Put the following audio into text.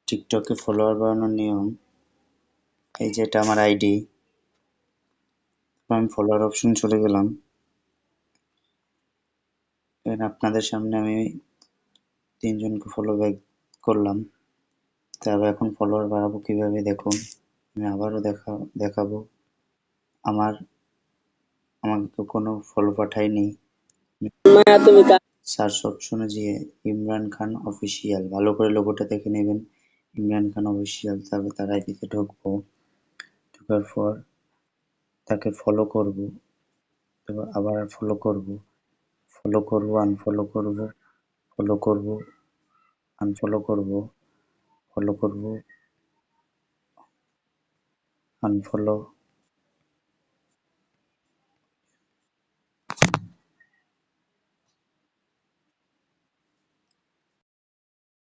টিকটকে ফলোয়ার বাড়ানোর নিয়ম, এই যে এটা আমার আইডি, আমি ফলোয়ার অপশন চলে গেলাম। এখানে আপনাদের সামনে আমি 3 জনকে ফলো ব্যাক করলাম। তবে এখন ফলোয়ার বাড়াবো কিভাবে দেখুন, আমি আবারও দেখাবো। আমাকে কোনো ফলো পাঠায়নি। সার্চ অপশনে গিয়ে ইমরান খান অফিসিয়াল, ভালো করে লোগোটা দেখে নেবেন, ইমরান খান অফিসিয়াল। তারপর তার আইডিতে ঢুকবো, ঢোকার পর তাকে ফলো করব, তারপর আবার ফলো করব, আনফলো করব, ফলো করব, আনফলো করব, ফলো করব, আনফলো,